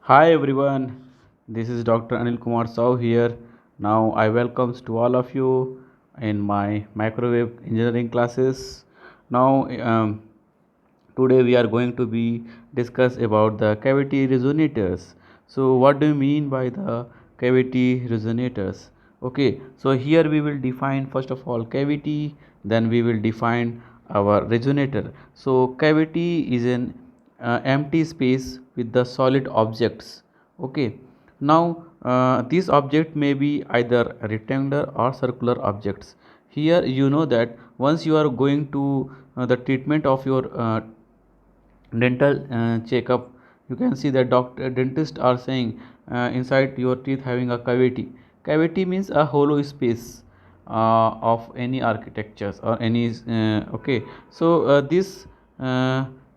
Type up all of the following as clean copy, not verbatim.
Hi everyone, this is Dr. Anil Kumar Saw here. Now I welcomes to all of you in my microwave engineering classes. Now today we are going to be discuss about the cavity resonators. So what do you mean by the cavity resonators? Okay, so here we will define first of all cavity, then we will define our resonator. So cavity is an empty space with the solid objects. Okay, now this object may be either rectangular or circular objects. Here you know that once you are going to the treatment of your dental checkup, you can see that doctor dentists are saying inside your teeth having a cavity means a hollow space of any architectures or any okay. So this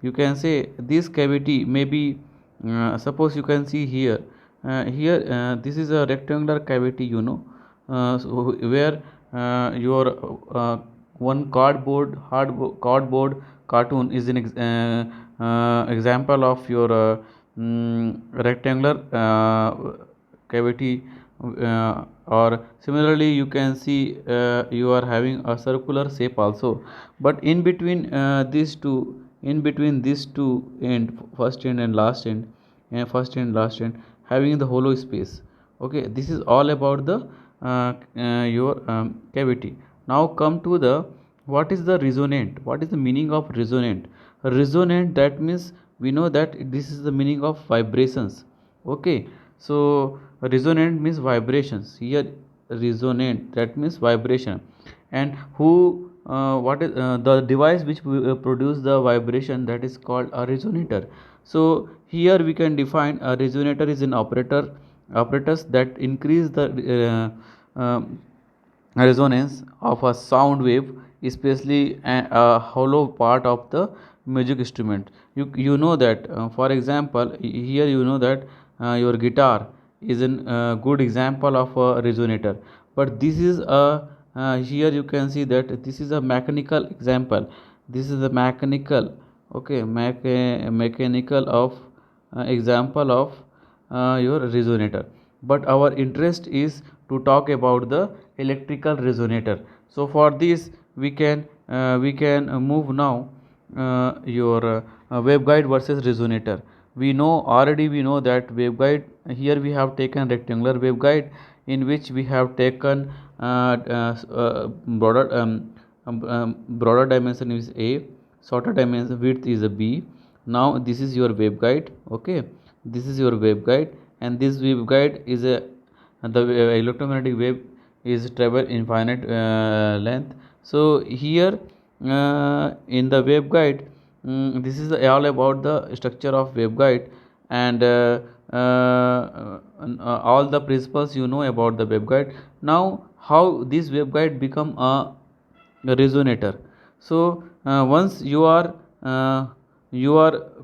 you can say this cavity may be suppose you can see here this is a rectangular cavity, so where your one cardboard cartoon is an example of your rectangular cavity, or similarly you can see you are having a circular shape also, but in between these two end, first end and last end, first end last end, having the hollow space. Okay, this is all about the your cavity. Now come to the what is the resonant, what is the meaning of resonant? Resonant, that means we know that this is the meaning of vibrations. Okay, so resonant means vibrations. Here resonant, that means vibration. And who what is the device which produce the vibration, that is called a resonator. So here we can define a resonator is an operators that increase the resonance of a sound wave, especially a hollow part of the music instrument. You know that for example here you know that your guitar is a good example of a resonator, but this is a here you can see that this is a mechanical example. This is a mechanical, okay, mechanical of example of your resonator, but our interest is to talk about the electrical resonator. So for this we can move now your waveguide versus resonator. We know that waveguide, here we have taken rectangular waveguide in which we have taken broader dimension is a, shorter dimension width is a b. Now this is your waveguide. Okay, this is your waveguide, and this waveguide is a, the electromagnetic wave is travel infinite length. So here in the waveguide, this is all about the structure of waveguide, and all the principles you know about the waveguide. Now how this waveguide become a resonator? So you are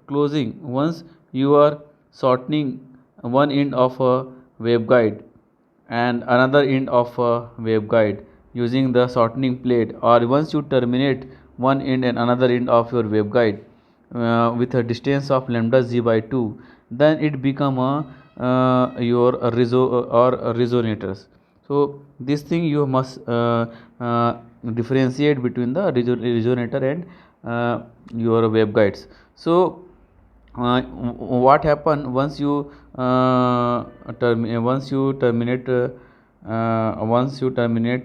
closing, once you are shortening one end of a waveguide and another end of a waveguide using the shortening plate, or once you terminate one end and another end of your waveguide with a distance of lambda z by 2, then it become a your resonators. So this thing you must differentiate between the resonator and your waveguides. So what happen once you once you terminate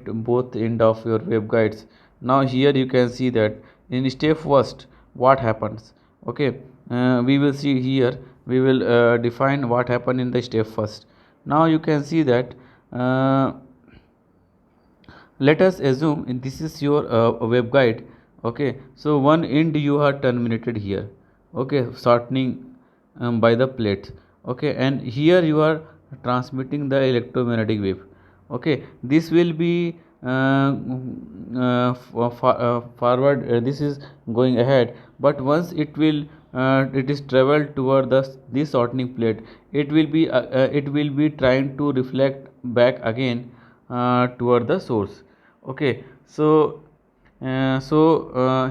both end of your waveguides? Now here you can see that in step first what happens. Okay, we will see here, we will define what happened in the step first. Now you can see that let us assume this is your waveguide. Okay, so one end you are terminated here. Okay, shortening by the plates. Okay, and here you are transmitting the electromagnetic wave. Okay, this will be forward, this is going ahead, but once it is traveled toward the this shortening plate, it will be trying to reflect back again toward the source. Okay, so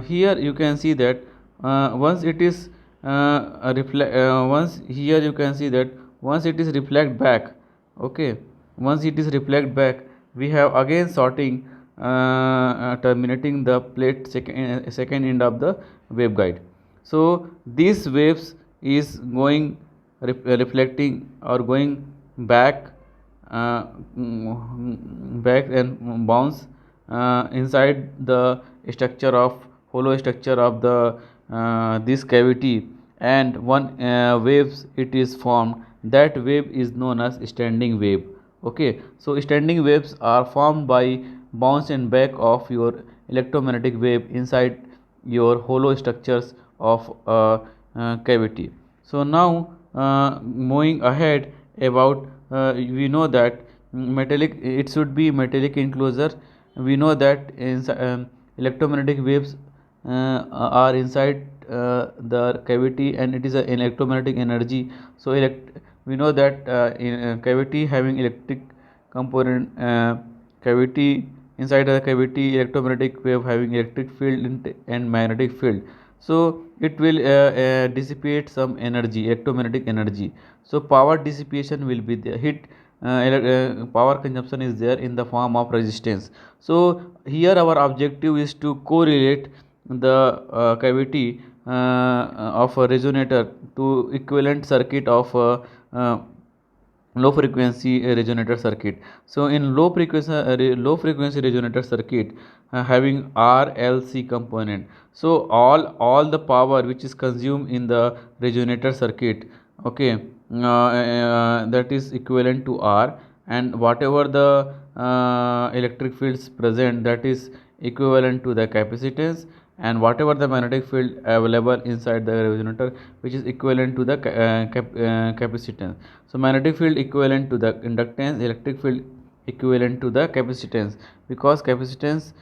here you can see that once it is once here you can see that once it is reflect back, okay, once it is reflect back, we have again sorting, terminating the plate second end of the waveguide. So these waves is going reflecting or going back, uh, back and bounce inside the structure of hollow structure of the this cavity, and one waves it is formed. That wave is known as standing wave. Okay, so standing waves are formed by bounce and back of your electromagnetic wave inside your hollow structures of cavity. So now moving ahead about, we know that metallic, it should be metallic enclosure. We know that in electromagnetic waves are inside the cavity, and it is an electromagnetic energy. So we know that in cavity having electric component, cavity inside the cavity electromagnetic wave having electric field and magnetic field. So it will dissipate some energy, electromagnetic energy. So power dissipation will be there, power consumption is there in the form of resistance. So here our objective is to correlate the cavity of a resonator to equivalent circuit of uh, low frequency resonator circuit. So in low frequency resonator circuit having RLC component, so all the power which is consumed in the resonator circuit, okay, that is equivalent to R, and whatever the electric fields present, that is equivalent to the capacitance, and whatever the magnetic field available inside the resonator, which is equivalent to the capacitance. So magnetic field equivalent to the inductance, electric field equivalent to the capacitance, because capacitance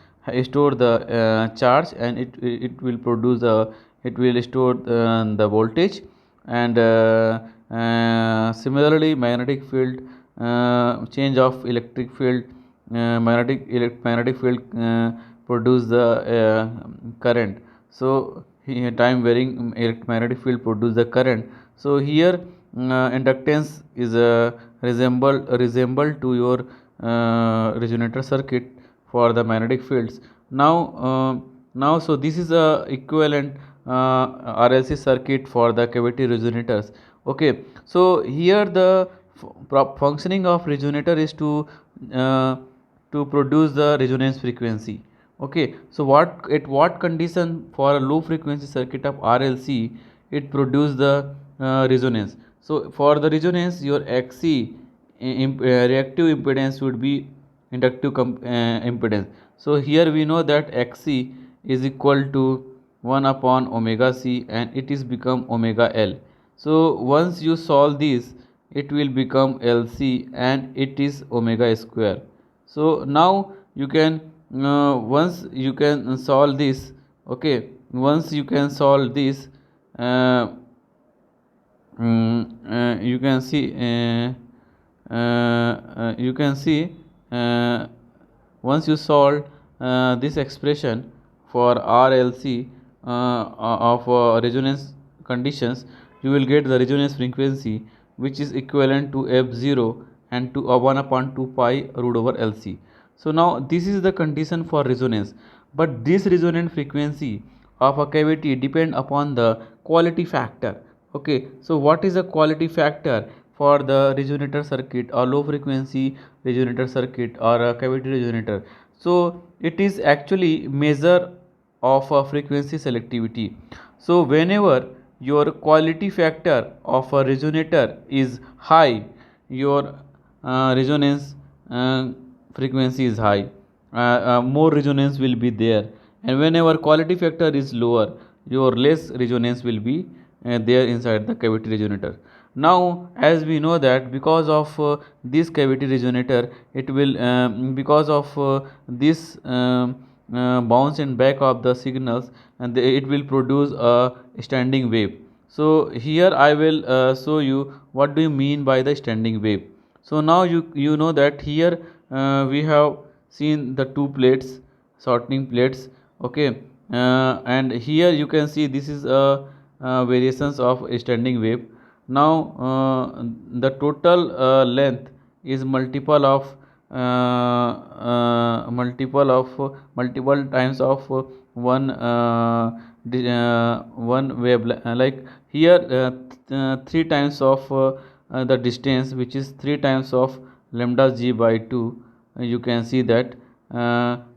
store the charge, and it will produce the, it will store the voltage, and similarly magnetic field, change of electric field, magnetic field produce the current. So here time varying magnetic field produce the current. So here inductance is resemble to your resonator circuit for the magnetic fields. Now so this is a equivalent RLC circuit for the cavity resonators. Okay, so here the functioning of resonator is uh, to produce the resonance frequency. Okay, so at what condition for a low frequency circuit of RLC it produce the resonance. So for the resonance your XC reactive impedance would be inductive impedance. So here we know that XC is equal to 1 upon omega C, and it is become omega L. So once you solve this, it will become LC, and it is omega square. So now you can, once you can solve this, okay, once you can solve this, uh, you can see you can see once you solve this expression for RLC of resonance conditions, you will get the resonance frequency which is equivalent to f0 and to 1 upon 2 pi root over LC. So now this is the condition for resonance, but this resonant frequency of a cavity depend upon the quality factor. Okay, so what is the quality factor for the resonator circuit or low frequency resonator circuit or a cavity resonator? So it is actually measure of a frequency selectivity. So whenever your quality factor of a resonator is high, your resonance frequency is high, more resonance will be there, and whenever quality factor is lower, your less resonance will be there inside the cavity resonator. Now as we know that because of this cavity resonator, it will because of this bounce and back of the signals, and it will produce a standing wave. So here I will show you what do you mean by the standing wave. So now you know that here we have seen the two plates, sorting plates. Okay, and here you can see this is a variations of standing wave. Now the total length is multiple times of one wave, like here 3 times of the distance, which is 3 times of lambda g by 2. You can see that.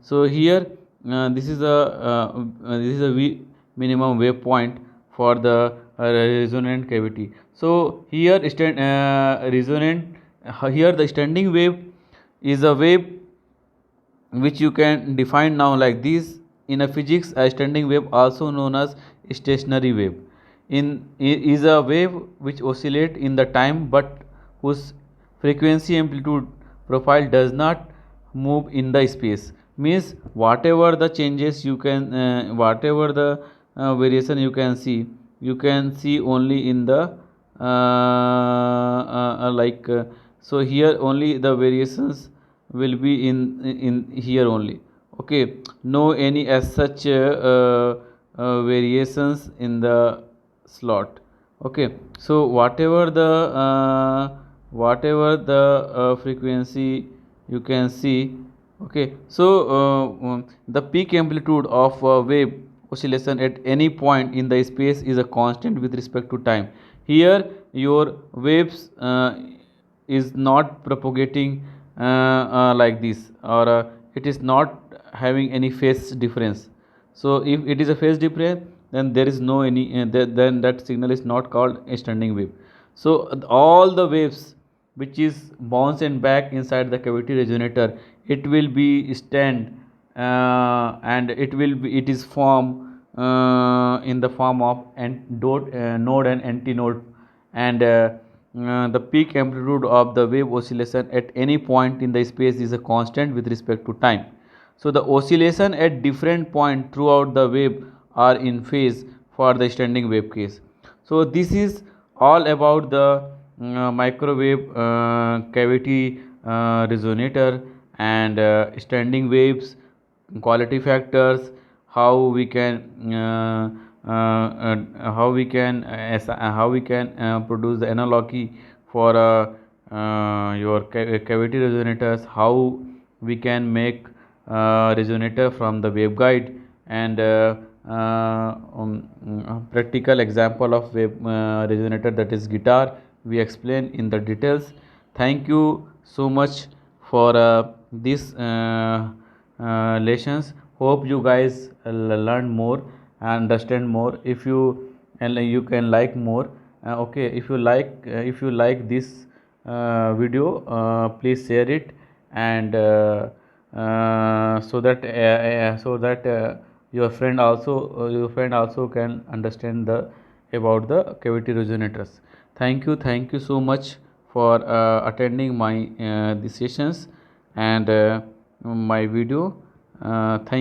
So here this is a v minimum wave point for the resonant cavity. So here resonant here the standing wave is a wave which you can define now like this. In a physics, a standing wave, also known as stationary wave, is a wave which oscillate in the time but whose frequency amplitude profile does not move in the space. Means whatever the changes you can whatever the variation you can see only in the so here only the variations will be in here only. Okay, no any as such variations in the slot. Okay, so whatever the frequency you can see. Okay, so the peak amplitude of wave oscillation at any point in the space is a constant with respect to time. Here your waves is not propagating like this, or it is not having any phase difference. So if it is a phase difference, then there is no any then that signal is not called a standing wave. So all the waves which is bounce and back inside the cavity resonator, it will be stand and it is form in the form of node and antinode. And the peak amplitude of the wave oscillation at any point in the space is a constant with respect to time. So the oscillation at different point throughout the wave are in phase for the standing wave case. So this is all about the microwave cavity resonator and standing waves, quality factors, how we can produce the analogy for your cavity resonators, how we can make resonator from the waveguide, and practical example of wave resonator, that is guitar, we explain in the details. Thank you so much for this lessons. Hope you guys learn more and understand more. If you you can like more. Okay, if you like this video, please share it, and so that your friend also can understand the about the cavity resonators. Thank you so much for attending my these sessions and my video. Thank